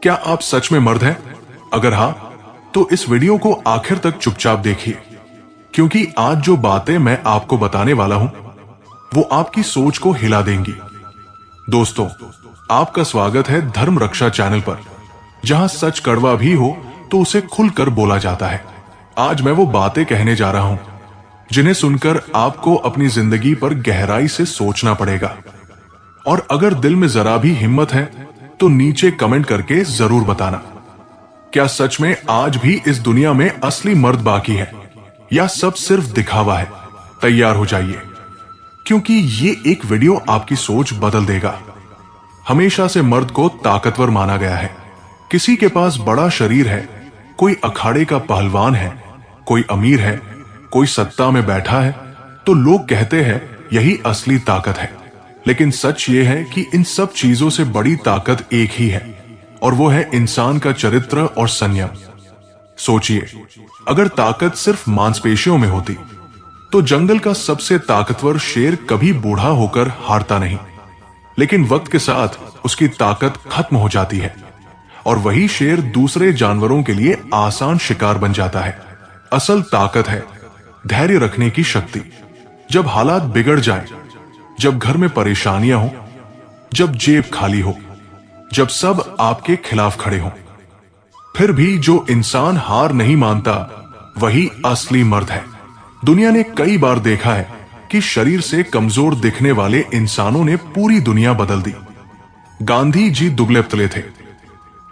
क्या आप सच में मर्द हैं? अगर हाँ, तो इस वीडियो को आखिर तक चुपचाप देखिए, क्योंकि आज जो बातें मैं आपको बताने वाला हूं, वो आपकी सोच को हिला देंगी। दोस्तों, आपका स्वागत है धर्म रक्षा चैनल पर, जहां सच कड़वा भी हो तो उसे खुलकर बोला जाता है। आज मैं वो बातें कहने जा रहा हूं जिन्हें सुनकर आपको अपनी जिंदगी पर गहराई से सोचना पड़ेगा। और अगर दिल में जरा भी हिम्मत है तो नीचे कमेंट करके जरूर बताना, क्या सच में आज भी इस दुनिया में असली मर्द बाकी है या सब सिर्फ दिखावा है? तैयार हो जाइए, क्योंकि ये एक वीडियो आपकी सोच बदल देगा। हमेशा से मर्द को ताकतवर माना गया है। किसी के पास बड़ा शरीर है, कोई अखाड़े का पहलवान है, कोई अमीर है, कोई सत्ता में बैठा है, तो लोग कहते हैं यही असली ताकत है। लेकिन सच ये है कि इन सब चीजों से बड़ी ताकत एक ही है, और वो है इंसान का चरित्र और संयम। सोचिए, अगर ताकत सिर्फ मांसपेशियों में होती तो जंगल का सबसे ताकतवर शेर कभी बूढ़ा होकर हारता नहीं। लेकिन वक्त के साथ उसकी ताकत खत्म हो जाती है और वही शेर दूसरे जानवरों के लिए आसान शिकार बन जाता है। असल ताकत है धैर्य रखने की शक्ति। जब हालात बिगड़ जाएं, जब घर में परेशानियां हो, जब जेब खाली हो, जब सब आपके खिलाफ खड़े हों, फिर भी जो इंसान हार नहीं मानता, वही असली मर्द है। दुनिया ने कई बार देखा है कि शरीर से कमजोर दिखने वाले इंसानों ने पूरी दुनिया बदल दी। गांधी जी दुबले पतले थे,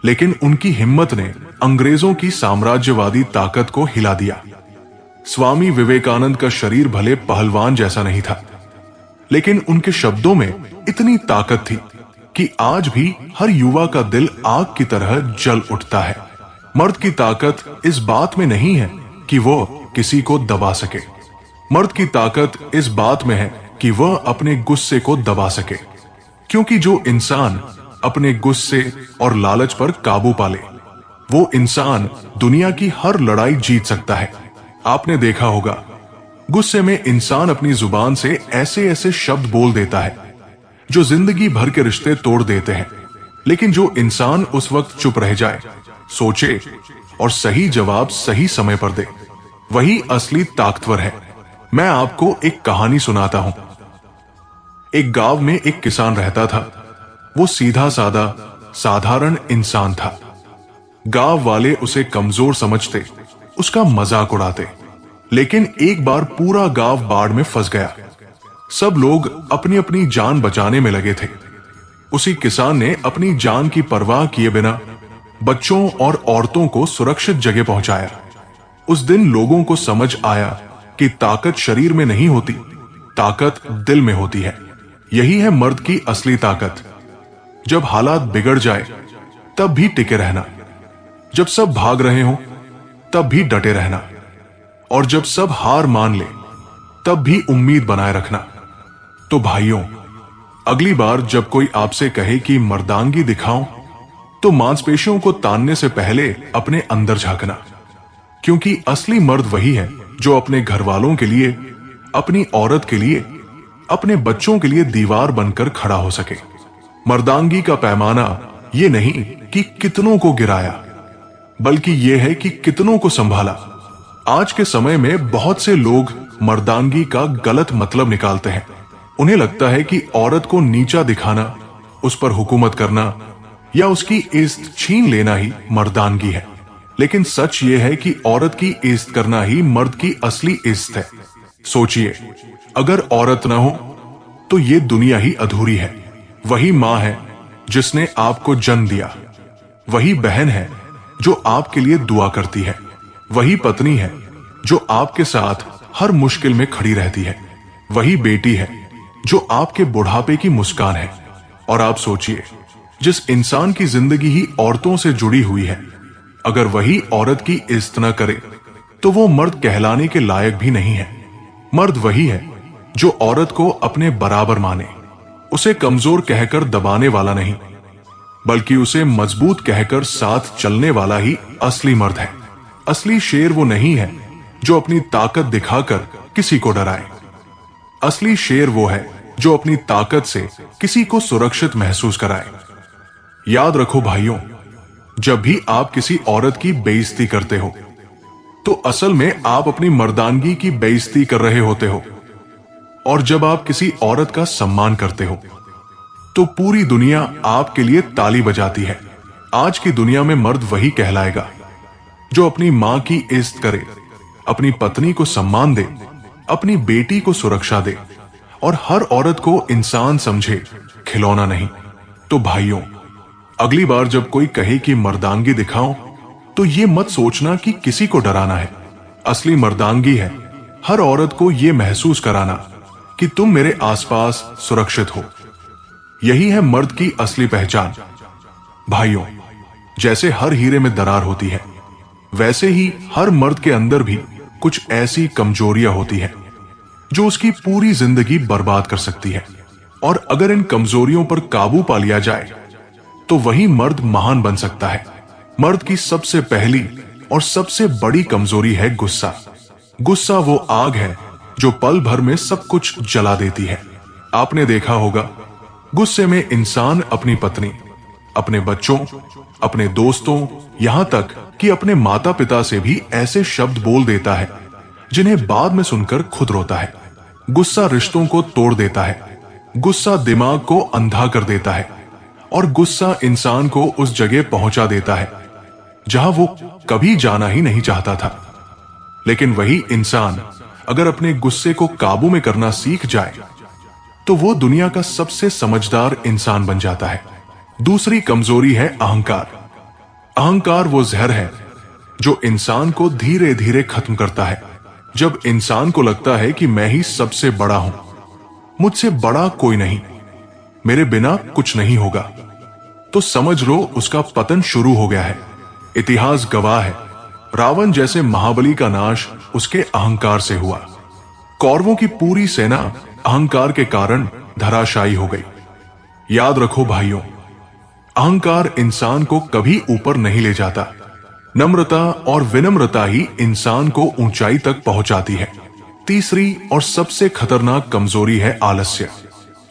लेकिन उनकी हिम्मत ने अंग्रेजों की साम्राज्यवादी ताकत को हिला दिया। स्वामी विवेकानंद का शरीर भले पहलवान जैसा नहीं था, लेकिन उनके शब्दों में इतनी ताकत थी कि आज भी हर युवा का दिल आग की तरह जल उठता है। मर्द की ताकत इस बात में नहीं है कि वो किसी को दबा सके। मर्द की ताकत इस बात में है कि वह अपने गुस्से को दबा सके, क्योंकि जो इंसान अपने गुस्से और लालच पर काबू पाले, वो इंसान दुनिया की हर लड़ाई जीत सकता है। आपने देखा होगा, गुस्से में इंसान अपनी जुबान से ऐसे ऐसे शब्द बोल देता है जो जिंदगी भर के रिश्ते तोड़ देते हैं। लेकिन जो इंसान उस वक्त चुप रह जाए, सोचे और सही जवाब सही समय पर दे, वही असली ताकतवर है। मैं आपको एक कहानी सुनाता हूं। एक गांव में एक किसान रहता था। वो सीधा साधा साधारण इंसान था। गांव वाले उसे कमजोर समझते, उसका मजाक उड़ाते। लेकिन एक बार पूरा गांव बाढ़ में फंस गया। सब लोग अपनी अपनी जान बचाने में लगे थे। उसी किसान ने अपनी जान की परवाह किए बिना बच्चों और औरतों को सुरक्षित जगह पहुंचाया। उस दिन लोगों को समझ आया कि ताकत शरीर में नहीं होती, ताकत दिल में होती है। यही है मर्द की असली ताकत। जब हालात बिगड़ जाए, तब भी टिके रहना। जब सब भाग रहे हों, तब भी डटे रहना। और जब सब हार मान ले, तब भी उम्मीद बनाए रखना। तो भाइयों, अगली बार जब कोई आपसे कहे कि मर्दांगी दिखाओ, तो मांसपेशियों को तानने से पहले अपने अंदर झांकना, क्योंकि असली मर्द वही है जो अपने घर वालों के लिए, अपनी औरत के लिए, अपने बच्चों के लिए दीवार बनकर खड़ा हो सके। मर्दांगी का पैमाना ये नहीं कि कितनों को गिराया, बल्कि यह है कि कितनों को संभाला। आज के समय में बहुत से लोग मर्दांगी का गलत मतलब निकालते हैं। उन्हें लगता है कि औरत को नीचा दिखाना, उस पर हुकूमत करना या उसकी इज्जत छीन लेना ही मर्दानगी है। लेकिन सच ये है कि औरत की इज्जत करना ही मर्द की असली इज्जत है। सोचिए, अगर औरत न हो तो ये दुनिया ही अधूरी है। वही माँ है जिसने आपको जन्म दिया, वही बहन है जो आपके लिए दुआ करती है, वही पत्नी है जो आपके साथ हर मुश्किल में खड़ी रहती है, वही बेटी है जो आपके बुढ़ापे की मुस्कान है। और आप सोचिए, जिस इंसान की जिंदगी ही औरतों से जुड़ी हुई है, अगर वही औरत की इज्जत न करे तो वो मर्द कहलाने के लायक भी नहीं है। मर्द वही है जो औरत को अपने बराबर माने, उसे कमजोर कहकर दबाने वाला नहीं, बल्कि उसे मजबूत कहकर साथ चलने वाला ही असली मर्द है। असली शेर वो नहीं है जो अपनी ताकत दिखाकर किसी को डराए। असली शेर वो है जो अपनी ताकत से किसी को सुरक्षित महसूस कराए। याद रखो भाइयों, जब भी आप किसी औरत की बेइज्जती करते हो तो असल में आप अपनी मर्दानगी की बेइज्जती कर रहे होते हो। और जब आप किसी औरत का सम्मान करते हो तो पूरी दुनिया आपके लिए ताली बजाती है। आज की दुनिया में मर्द वही कहलाएगा जो अपनी मां की इज्जत करे, अपनी पत्नी को सम्मान दे, अपनी बेटी को सुरक्षा दे और हर औरत को इंसान समझे, खिलौना नहीं। तो भाइयों, अगली बार जब कोई कहे कि मर्दांगी दिखाओ तो ये मत सोचना कि किसी को डराना है। असली मर्दांगी है हर औरत को ये महसूस कराना कि तुम मेरे आसपास सुरक्षित हो। यही है मर्द की असली पहचान। भाइयों, जैसे हर हीरे में दरार होती है, वैसे ही हर मर्द के अंदर भी कुछ ऐसी कमजोरियां होती हैं जो उसकी पूरी जिंदगी बर्बाद कर सकती है। और अगर इन कमजोरियों पर काबू पा लिया जाए तो वही मर्द महान बन सकता है। मर्द की सबसे पहली और सबसे बड़ी कमजोरी है गुस्सा। गुस्सा वो आग है जो पल भर में सब कुछ जला देती है। आपने देखा होगा, गुस्से में इंसान अपनी पत्नी, अपने बच्चों, अपने दोस्तों, यहां तक कि अपने माता पिता से भी ऐसे शब्द बोल देता है जिन्हें बाद में सुनकर खुद रोता है। गुस्सा रिश्तों को तोड़ देता है, गुस्सा दिमाग को अंधा कर देता है और गुस्सा इंसान को उस जगह पहुंचा देता है जहां वो कभी जाना ही नहीं चाहता था। लेकिन वही इंसान अगर अपने गुस्से को काबू में करना सीख जाए तो वो दुनिया का सबसे समझदार इंसान बन जाता है। दूसरी कमजोरी है अहंकार। अहंकार वो जहर है जो इंसान को धीरे धीरे खत्म करता है। जब इंसान को लगता है कि मैं ही सबसे बड़ा हूं, मुझसे बड़ा कोई नहीं, मेरे बिना कुछ नहीं होगा, तो समझ लो उसका पतन शुरू हो गया है। इतिहास गवाह है, रावण जैसे महाबली का नाश उसके अहंकार से हुआ। कौरवों की पूरी सेना अहंकार के कारण धराशायी हो गई। याद रखो भाइयों, अहंकार इंसान को कभी ऊपर नहीं ले जाता। नम्रता और विनम्रता ही इंसान को ऊंचाई तक पहुंचाती है। तीसरी और सबसे खतरनाक कमजोरी है आलस्य।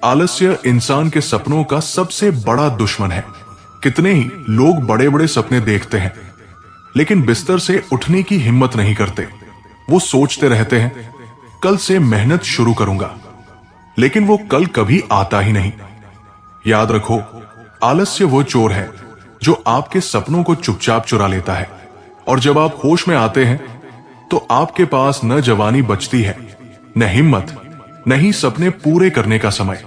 आलस्य इंसान के सपनों का सबसे बड़ा दुश्मन है। कितने ही लोग बड़े बड़े सपने देखते हैं लेकिन बिस्तर से उठने की हिम्मत नहीं करते। वो सोचते रहते हैं कल से मेहनत शुरू करूंगा, लेकिन वो कल कभी आता ही नहीं। याद रखो, आलस्य वो चोर है जो आपके सपनों को चुपचाप चुरा लेता है और जब आप होश में आते हैं तो आपके पास न जवानी बचती है, न हिम्मत, न ही सपने पूरे करने का समय।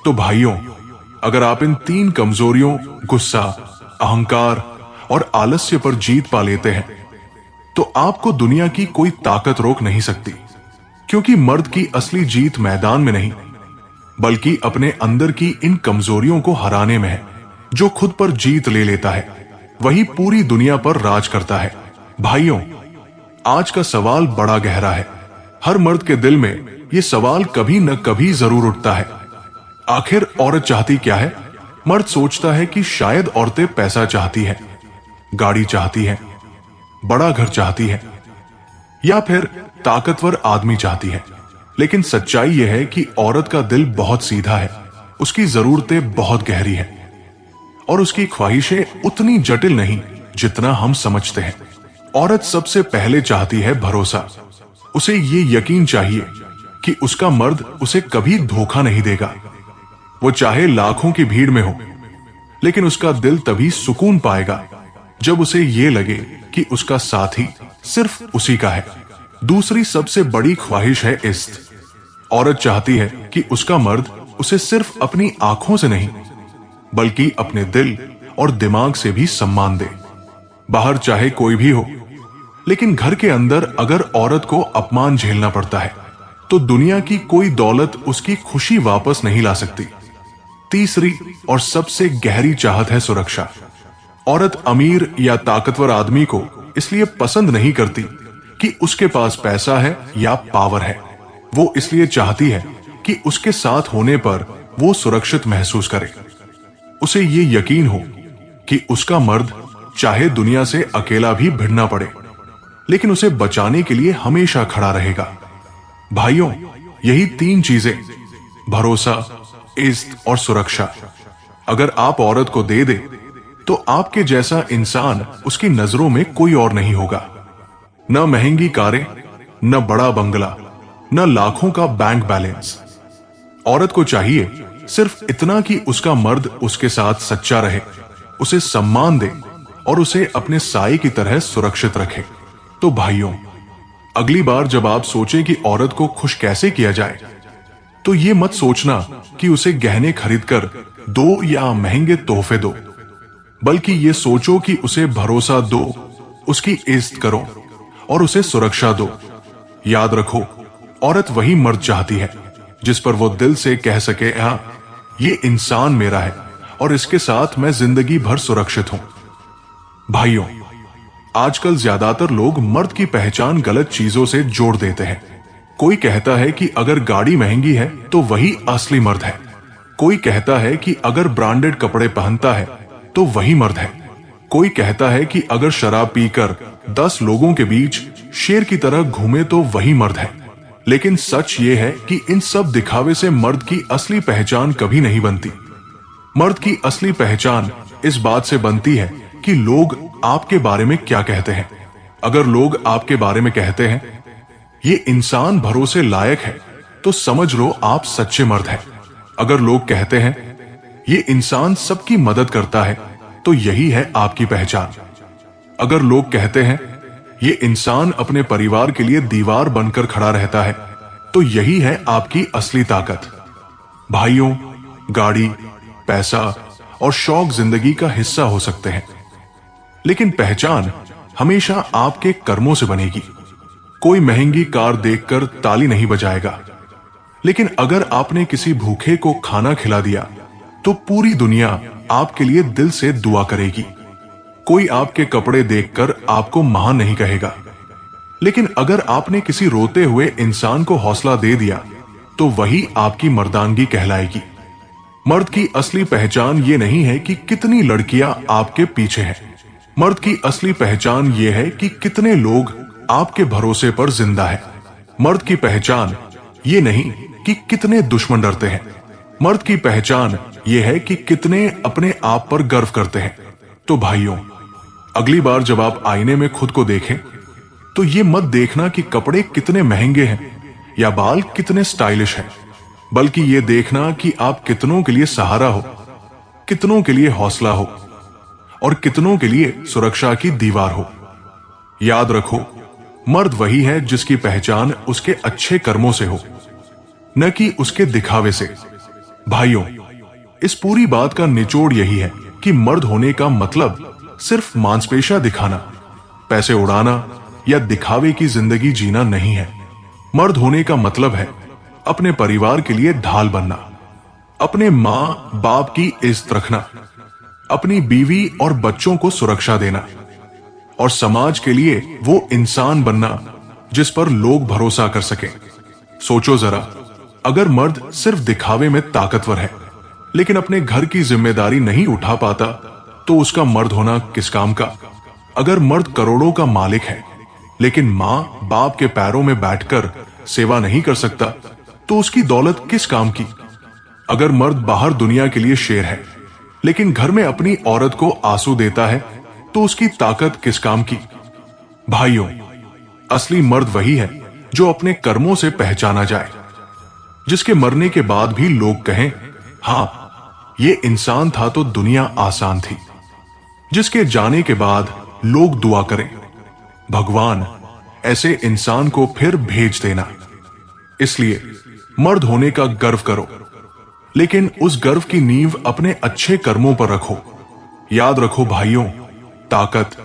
तो भाइयों, अगर आप इन तीन कमजोरियों गुस्सा, अहंकार और आलस्य पर जीत पा लेते हैं तो आपको दुनिया की कोई ताकत रोक नहीं सकती। क्योंकि मर्द की असली जीत मैदान में नहीं बल्कि अपने अंदर की इन कमजोरियों को हराने में है। जो खुद पर जीत ले लेता है वही पूरी दुनिया पर राज करता है। भाइयों, आज का सवाल बड़ा गहरा है। हर मर्द के दिल में यह सवाल कभी न कभी जरूर उठता है, आखिर औरत चाहती क्या है? मर्द सोचता है कि शायद औरतें पैसा चाहती है, गाड़ी चाहती है, बड़ा घर चाहती है या फिर ताकतवर आदमी चाहती है। लेकिन सच्चाई यह है कि औरत का दिल बहुत सीधा है, उसकी जरूरतें बहुत गहरी हैं और उसकी ख्वाहिशें उतनी जटिल नहीं जितना हम समझते हैं। औरत सबसे पहले चाहती है भरोसा। उसे ये यकीन चाहिए कि उसका मर्द उसे कभी धोखा नहीं देगा। वो चाहे लाखों की भीड़ में हो, लेकिन उसका दिल तभी सुकून पाएगा जब उसे ये लगे कि उसका साथी सिर्फ उसी का है। दूसरी सबसे बड़ी ख्वाहिश है इज्जत। औरत चाहती है कि उसका मर्द उसे सिर्फ अपनी आंखों से नहीं बल्कि अपने दिल और दिमाग से भी सम्मान दे। बाहर चाहे कोई भी हो, लेकिन घर के अंदर अगर औरत को अपमान झेलना पड़ता है तो दुनिया की कोई दौलत उसकी खुशी वापस नहीं ला सकती। तीसरी और सबसे गहरी चाहत है सुरक्षा। औरत अमीर या ताकतवर आदमी को इसलिए पसंद नहीं करती कि उसके पास पैसा है या पावर है। वो इसलिए चाहती है कि उसके साथ होने पर वो सुरक्षित महसूस करे। उसे ये यकीन हो कि उसका मर्द चाहे दुनिया से अकेला भी भिड़ना पड़े, लेकिन उसे बचाने के लिए हमेशा खड़ा रहेगा। भाइयों, यही तीन चीजें, भरोसा, इज्जत और सुरक्षा, अगर आप औरत को दे दे तो आपके जैसा इंसान उसकी नजरों में कोई और नहीं होगा। न महंगी कारें, न बड़ा बंगला, न लाखों का बैंक बैलेंस। औरत को चाहिए सिर्फ इतना कि उसका मर्द उसके साथ सच्चा रहे, उसे सम्मान दे और उसे अपने साए की तरह सुरक्षित रखे। तो भाइयों, अगली बार जब आप सोचें कि औरत को खुश कैसे किया जाए, तो ये मत सोचना कि उसे गहने खरीदकर दो या महंगे तोहफे दो, बल्कि ये सोचो कि उसे भरोसा दो, उसकी इज्जत करो और उसे सुरक्षा दो। याद रखो, औरत वही मर्द चाहती है जिस पर वो दिल से कह सके, हाँ, ये इंसान मेरा है और इसके साथ मैं जिंदगी भर सुरक्षित हूं। भाइयों, आजकल ज्यादातर लोग मर्द की पहचान गलत चीजों से जोड़ देते हैं। कोई कहता है कि अगर गाड़ी महंगी है तो वही असली मर्द है। कोई कहता है कि अगर ब्रांडेड कपड़े पहनता है तो वही मर्द है। कोई कहता है कि अगर शराब पीकर 10 लोगों के बीच शेर की तरह घूमे तो वही मर्द है। लेकिन सच ये है कि इन सब दिखावे से मर्द की असली पहचान कभी नहीं बनती। मर्द की असली पहचान इस बात से बनती है कि लोग आपके बारे में क्या कहते हैं। अगर लोग आपके बारे में कहते हैं, ये इंसान भरोसे लायक है, तो समझ लो आप सच्चे मर्द हैं। अगर लोग कहते हैं, ये इंसान सबकी मदद करता है, तो यही है आपकी पहचान। अगर लोग कहते हैं, ये इंसान अपने परिवार के लिए दीवार बनकर खड़ा रहता है, तो यही है आपकी असली ताकत। भाइयों, गाड़ी, पैसा और शौक जिंदगी का हिस्सा हो सकते हैं, लेकिन पहचान हमेशा आपके कर्मों से बनेगी। कोई महंगी कार देखकर ताली नहीं बजाएगा, लेकिन अगर आपने किसी भूखे को खाना खिला दिया तो पूरी दुनिया आपके लिए दिल से दुआ करेगी। कोई आपके कपड़े देखकर आपको महान नहीं कहेगा, लेकिन अगर आपने किसी रोते हुए इंसान को हौसला दे दिया तो वही आपकी मर्दानगी कहलाएगी। मर्द की असली पहचान ये नहीं है कि कितनी लड़कियां आपके पीछे हैं। मर्द की असली पहचान ये है कि कितने लोग आपके भरोसे पर जिंदा है। मर्द की पहचान ये नहीं कि कितने दुश्मन डरते हैं। मर्द की पहचान ये है कि कितने अपने आप पर गर्व करते हैं। तो भाइयों, अगली बार जब आप आईने में खुद को देखें, तो ये मत देखना कि कपड़े कितने महंगे हैं या बाल कितने स्टाइलिश हैं, बल्कि ये देखना कि आप कितनों के लिए सहारा हो, कितनों के लिए हौसला हो और कितनों के लिए सुरक्षा की दीवार हो। याद रखो, मर्द वही है जिसकी पहचान उसके अच्छे कर्मों से हो, न कि उसके दिखावे से। भाइयों, इस पूरी बात का निचोड़ यही है कि मर्द होने का मतलब सिर्फ मांसपेशियां दिखाना, पैसे उड़ाना या दिखावे की जिंदगी जीना नहीं है। मर्द होने का मतलब है अपने परिवार के लिए ढाल बनना, अपने मां बाप की इज्जत रखना, अपनी बीवी और बच्चों को सुरक्षा देना और समाज के लिए वो इंसान बनना जिस पर लोग भरोसा कर सकें। सोचो जरा, अगर मर्द सिर्फ दिखावे में ताकतवर है लेकिन अपने घर की जिम्मेदारी नहीं उठा पाता, तो उसका मर्द होना किस काम का। अगर मर्द करोड़ों का मालिक है लेकिन मां बाप के पैरों में बैठकर सेवा नहीं कर सकता, तो उसकी दौलत किस काम की। अगर मर्द बाहर दुनिया के लिए शेर है लेकिन घर में अपनी औरत को आंसू देता है, तो उसकी ताकत किस काम की। भाइयों, असली मर्द वही है जो अपने कर्मों से पहचाना जाए, जिसके मरने के बाद भी लोग कहें, हाँ, ये इंसान था तो दुनिया आसान थी। जिसके जाने के बाद लोग दुआ करें, भगवान ऐसे इंसान को फिर भेज देना। इसलिए मर्द होने का गर्व करो, लेकिन उस गर्व की नींव अपने अच्छे कर्मों पर रखो। याद रखो भाइयों, ताकत,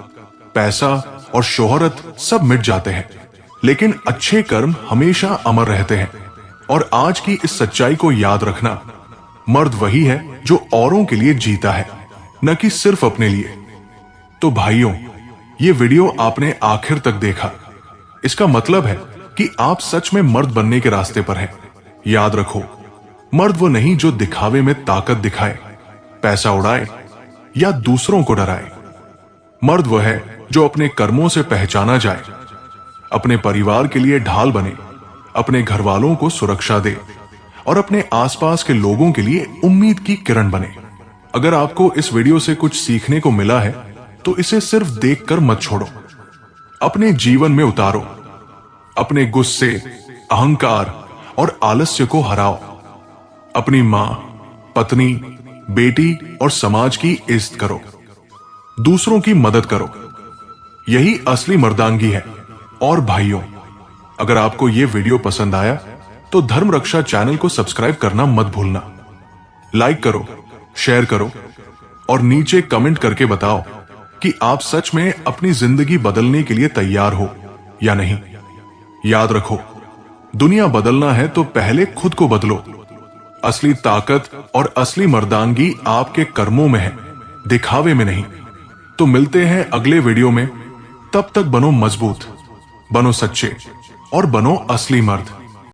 पैसा और शोहरत सब मिट जाते हैं, लेकिन अच्छे कर्म हमेशा अमर रहते हैं। और आज की इस सच्चाई को याद रखना, मर्द वही है जो औरों के लिए जीता है, न कि सिर्फ अपने लिए। तो भाइयों, ये वीडियो आपने आखिर तक देखा, इसका मतलब है कि आप सच में मर्द बनने के रास्ते पर हैं। याद रखो, मर्द वो नहीं जो दिखावे में ताकत दिखाए, पैसा उड़ाए या दूसरों को डराए। मर्द वो है जो अपने कर्मों से पहचाना जाए, अपने परिवार के लिए ढाल बने, अपने घर वालों को सुरक्षा दे और अपने आसपास के लोगों के लिए उम्मीद की किरण बने। अगर आपको इस वीडियो से कुछ सीखने को मिला है तो इसे सिर्फ देखकर मत छोड़ो, अपने जीवन में उतारो। अपने गुस्से, अहंकार और आलस्य को हराओ। अपनी मां, पत्नी, बेटी और समाज की इज्जत करो। दूसरों की मदद करो। यही असली मर्दांगी है। और भाइयों, अगर आपको यह वीडियो पसंद आया तो धर्म रक्षा चैनल को सब्सक्राइब करना मत भूलना। लाइक करो, शेयर करो और नीचे कमेंट करके बताओ कि आप सच में अपनी जिंदगी बदलने के लिए तैयार हो या नहीं। याद रखो, दुनिया बदलना है तो पहले खुद को बदलो। असली ताकत और असली मर्दांगी आपके कर्मों में है, दिखावे में नहीं। तो मिलते हैं अगले वीडियो में। तब तक बनो मजबूत, बनो सच्चे और बनो असली मर्द।